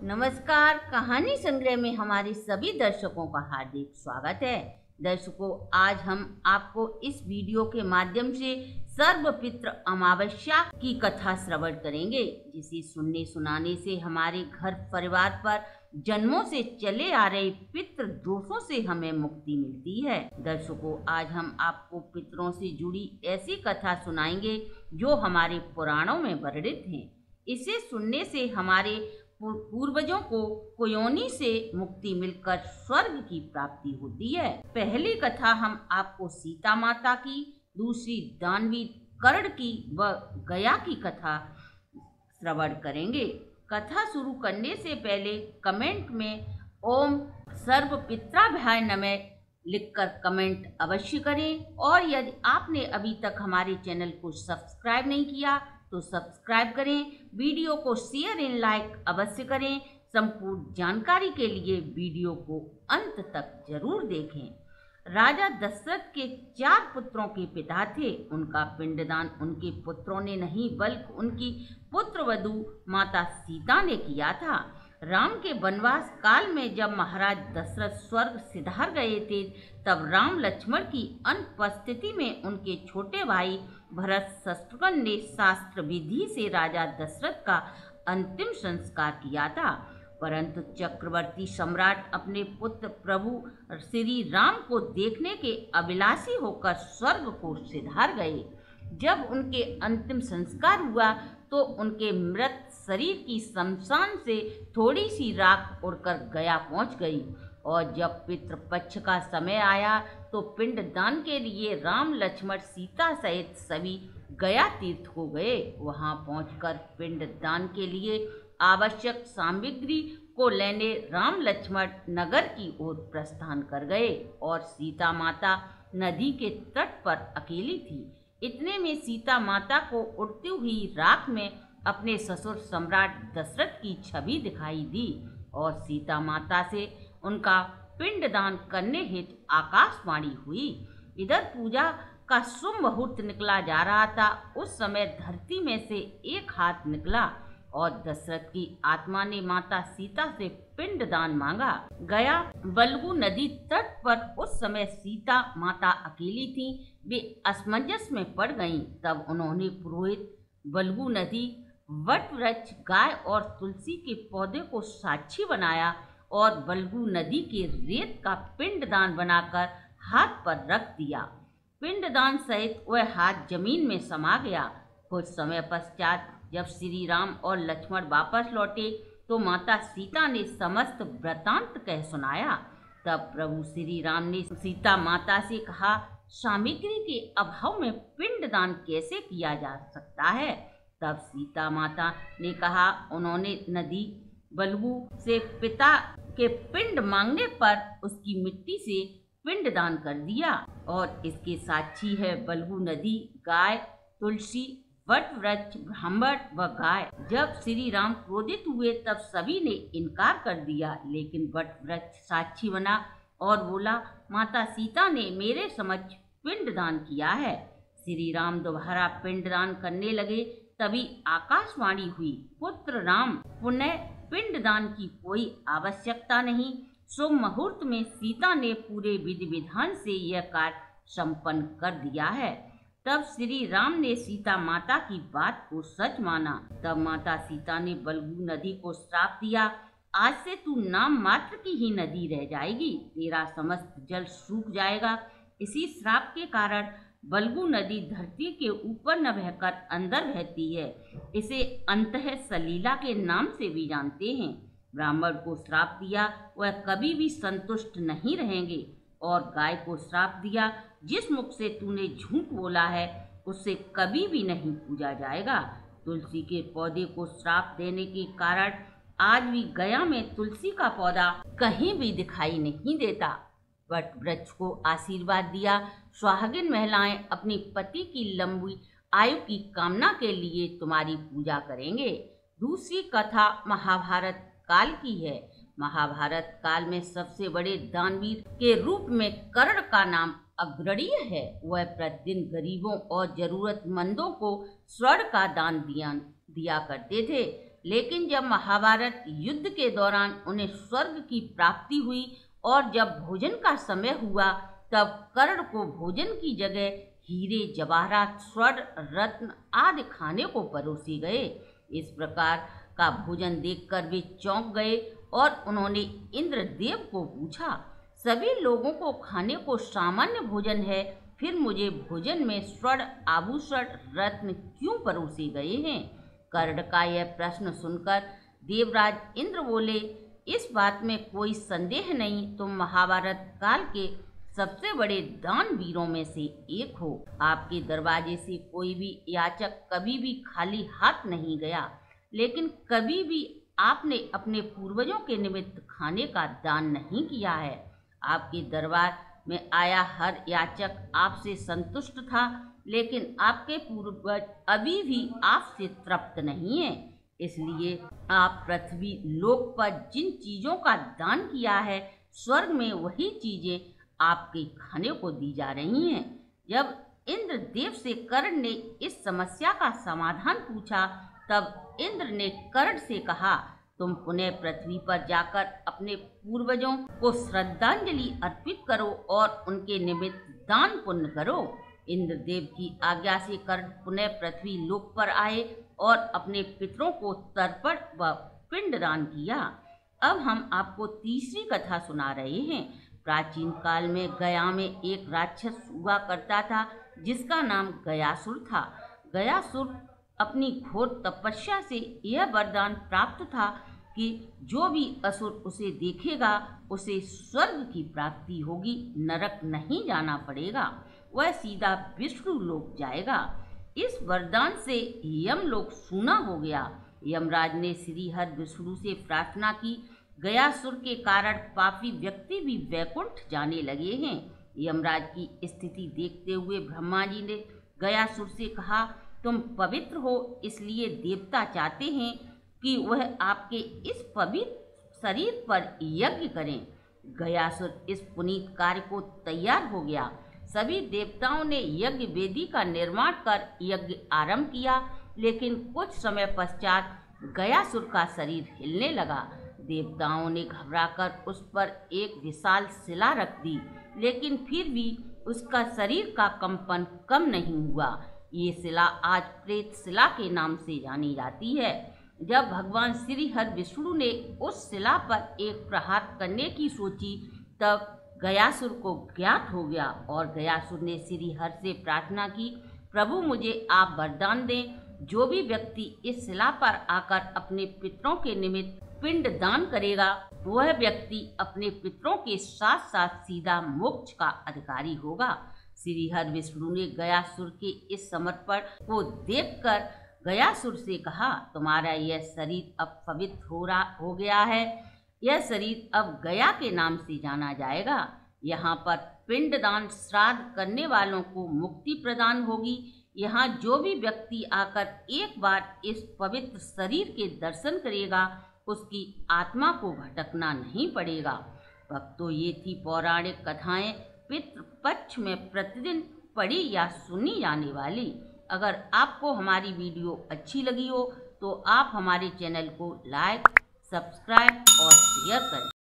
नमस्कार। कहानी संग्रह में हमारे सभी दर्शकों का हार्दिक स्वागत है। दर्शकों, आज हम आपको इस वीडियो के माध्यम से सर्वपितृ अमावस्या की कथा श्रवण करेंगे, जिसे सुनने सुनाने से हमारे घर परिवार पर जन्मों से चले आ रहे पितृ दोषों से हमें मुक्ति मिलती है। दर्शकों, आज हम आपको पितरों से जुड़ी ऐसी कथा सुनाएंगे जो हमारे पुराणों में वर्णित हैं। इसे सुनने से हमारे पूर्वजों को योनि से मुक्ति मिलकर स्वर्ग की प्राप्ति होती है। पहली कथा हम आपको सीता माता की, दूसरी दानवीर कर्ण की व गया की कथा श्रवण करेंगे। कथा शुरू करने से पहले कमेंट में ओम सर्वपित्राभ्याय नमः लिखकर कमेंट अवश्य करें, और यदि आपने अभी तक हमारे चैनल को सब्सक्राइब नहीं किया तो सब्सक्राइब करें। वीडियो को शेयर एंड लाइक अवश्य करें। संपूर्ण जानकारी के लिए वीडियो को अंत तक जरूर देखें। राजा दशरथ के 4 पुत्रों के पिता थे। उनका पिंडदान उनके पुत्रों ने नहीं बल्कि उनकी पुत्रवधू माता सीता ने किया था। राम के वनवास काल में जब महाराज दशरथ स्वर्ग सिधार गए थे, तब राम लक्ष्मण की अनुपस्थिति में उनके छोटे भाई भरत शत्रुघ्न ने शास्त्र विधि से राजा दशरथ का अंतिम संस्कार किया था। परंतु चक्रवर्ती सम्राट अपने पुत्र प्रभु श्री राम को देखने के अभिलाषी होकर स्वर्ग को सिधार गए। जब उनके अंतिम संस्कार हुआ तो उनके मृत शरीर की शमशान से थोड़ी सी राख उड़कर गया पहुंच गई, और जब पितृपक्ष का समय आया तो पिंडदान के लिए राम लक्ष्मण सीता सहित सभी गया तीर्थ को गए। वहां पहुंचकर पिंडदान के लिए आवश्यक सामग्री को लेने राम लक्ष्मण नगर की ओर प्रस्थान कर गए, और सीता माता नदी के तट पर अकेली थी। इतने में सीता माता को उड़ती हुई राख में अपने ससुर सम्राट दशरथ की छवि दिखाई दी, और सीता माता से उनका पिंडदान करने हेतु आकाशवाणी हुई। इधर पूजा का शुभ मुहूर्त निकला जा रहा था। उस समय धरती में से एक हाथ निकला और दशरथ की आत्मा ने माता सीता से पिंडदान मांगा। गया बलगु नदी तट पर उस समय सीता माता अकेली थी। वे असमंजस में पड़ गईं। तब उन्होंने पुरोहित, बलगु नदी, वट वृक्ष, गाय और तुलसी के पौधे को साक्षी बनाया और बलगु नदी के रेत का पिंडदान बनाकर हाथ पर रख दिया। पिंडदान सहित वह हाथ जमीन में समा गया। कुछ समय पश्चात जब श्री राम और लक्ष्मण वापस लौटे तो माता सीता ने समस्त वृतांत कह सुनाया। तब प्रभु श्री राम ने सीता माता से कहा, सामग्री के अभाव में पिंडदान कैसे किया जा सकता है? तब सीता माता ने कहा, उन्होंने नदी बलगु से पिता के पिंड मांगने पर उसकी मिट्टी से पिंडदान कर दिया, और इसके साक्षी है बलगु नदी, गाय, तुलसी, वट वृक्ष, ब्राह्मण व गाय। जब श्री राम क्रोधित हुए तब सभी ने इनकार कर दिया, लेकिन वट वृक्ष साक्षी बना और बोला, माता सीता ने मेरे समक्ष पिंडदान किया है। श्री राम दोबारा पिंडदान करने लगे। तभी आकाशवाणी हुई, पुत्र राम, पुनः पिंडदान की कोई आवश्यकता नहीं। शुभ मुहूर्त में सीता ने पूरे विधि विधान से यह कार्य संपन्न कर दिया है। तब श्री राम ने सीता माता की बात को सच माना। तब माता सीता ने बलगु नदी को श्राप दिया, आज से तू नाम मात्र की ही नदी रह जाएगी, तेरा समस्त जल सूख जाएगा। इसी श्राप के कारण बलगु नदी धरती के ऊपर न बहकर अंदर बहती है। इसे अंतः सलीला के नाम से भी जानते हैं। ब्राह्मण को श्राप दिया, वह कभी भी संतुष्ट नहीं रहेंगे। और गाय को श्राप दिया, जिस मुख से तूने झूठ बोला है उससे कभी भी नहीं पूजा जाएगा। तुलसी के पौधे को श्राप देने के कारण आज भी गया में तुलसी का पौधा कहीं भी दिखाई नहीं देता। वट वृक्ष को आशीर्वाद दिया, सुहागिन महिलाएं अपनी पति की लंबी आयु की कामना के लिए तुम्हारी पूजा करेंगे। दूसरी कथा महाभारत काल की है। महाभारत काल में सबसे बड़े दानवीर के रूप में कर्ण का नाम अग्रणीय है। वह प्रतिदिन गरीबों और जरूरतमंदों को स्वर्ण का दान दिया करते थे। लेकिन जब महाभारत युद्ध के दौरान उन्हें स्वर्ग की प्राप्ति हुई और जब भोजन का समय हुआ, तब कर्ण को भोजन की जगह हीरे, जवाहरात, स्वर्ण, रत्न आदि खाने को परोसे गए। इस प्रकार का भोजन देखकर वे चौंक गए और उन्होंने इंद्रदेव को पूछा, सभी लोगों को खाने को सामान्य भोजन है, फिर मुझे भोजन में स्वर्ण, आभूषण, रत्न क्यों परोसे गए हैं? कर्ण का यह प्रश्न सुनकर देवराज इंद्र बोले, इस बात में कोई संदेह नहीं, तुम महाभारत काल के सबसे बड़े दानवीरों में से एक हो। आपके दरवाजे से कोई भी याचक कभी भी खाली हाथ नहीं गया, लेकिन कभी भी आपने अपने पूर्वजों के निमित्त खाने का दान नहीं किया है। आपके दरबार में आया हर याचक आपसे संतुष्ट था, लेकिन आपके पूर्वज अभी भी आपसे तृप्त नहीं है। इसलिए आप पृथ्वी लोक पर जिन चीजों का दान किया है, स्वर्ग में वही चीजें आपके खाने को दी जा रही हैं। जब इंद्रदेव से कर्ण ने इस समस्या का समाधान पूछा, तब इंद्र ने कर्ण से कहा, तुम पुनः पृथ्वी पर जाकर अपने पूर्वजों को श्रद्धांजलि अर्पित करो और उनके निमित्त दान पुण्य करो। इंद्रदेव की आज्ञा से कर्ण पुनः पृथ्वी लोक पर आए और अपने पितरों को तर्पण व पिंडदान किया। अब हम आपको तीसरी कथा सुना रहे हैं। प्राचीन काल में गया में एक राक्षस हुआ करता था, जिसका नाम गयासुर था। गयासुर अपनी घोर तपस्या से यह वरदान प्राप्त था कि जो भी असुर उसे देखेगा, उसे स्वर्ग की प्राप्ति होगी, नरक नहीं जाना पड़ेगा, वह सीधा विष्णु लोक जाएगा। इस वरदान से यमलोक सूना हो गया। यमराज ने श्री हर विष्णु से प्रार्थना की, गयासुर के कारण पापी व्यक्ति भी वैकुंठ जाने लगे हैं। यमराज की स्थिति देखते हुए ब्रह्मा जी ने गयासुर से कहा, तुम पवित्र हो, इसलिए देवता चाहते हैं कि वह आपके इस पवित्र शरीर पर यज्ञ करें। गयासुर इस पुनीत कार्य को तैयार हो गया। सभी देवताओं ने यज्ञ वेदी का निर्माण कर यज्ञ आरंभ किया, लेकिन कुछ समय पश्चात गयासुर का शरीर हिलने लगा। देवताओं ने घबराकर उस पर एक विशाल शिला रख दी, लेकिन फिर भी उसका शरीर का कंपन कम नहीं हुआ। ये शिला आज प्रेत शिला के नाम से जानी जाती है। जब भगवान श्री हर विष्णु ने उस शिला पर एक प्रहार करने की सोची, तब गयासुर को ज्ञात हो गया और गयासुर ने श्री हर से प्रार्थना की, प्रभु मुझे आप वरदान दें, जो भी व्यक्ति इस शिला पर आकर अपने पितरों के निमित्त पिंड दान करेगा, वह व्यक्ति अपने पितरों के साथ साथ सीधा मोक्ष का अधिकारी होगा। श्री हर विष्णु ने गयासुर के इस समर्पण को देखकर गयासुर से कहा, तुम्हारा यह शरीर अब पवित्र हो गया है। यह शरीर अब गया के नाम से जाना जाएगा। यहाँ पर पिंडदान श्राद्ध करने वालों को मुक्ति प्रदान होगी। यहाँ जो भी व्यक्ति आकर एक बार इस पवित्र शरीर के दर्शन करेगा, उसकी आत्मा को भटकना नहीं पड़ेगा। भक्तों, ये थी पौराणिक कथाएं पितृपक्ष में प्रतिदिन पढ़ी या सुनी जाने वाली। अगर आपको हमारी वीडियो अच्छी लगी हो तो आप हमारे चैनल को लाइक, सब्सक्राइब और शेयर करें।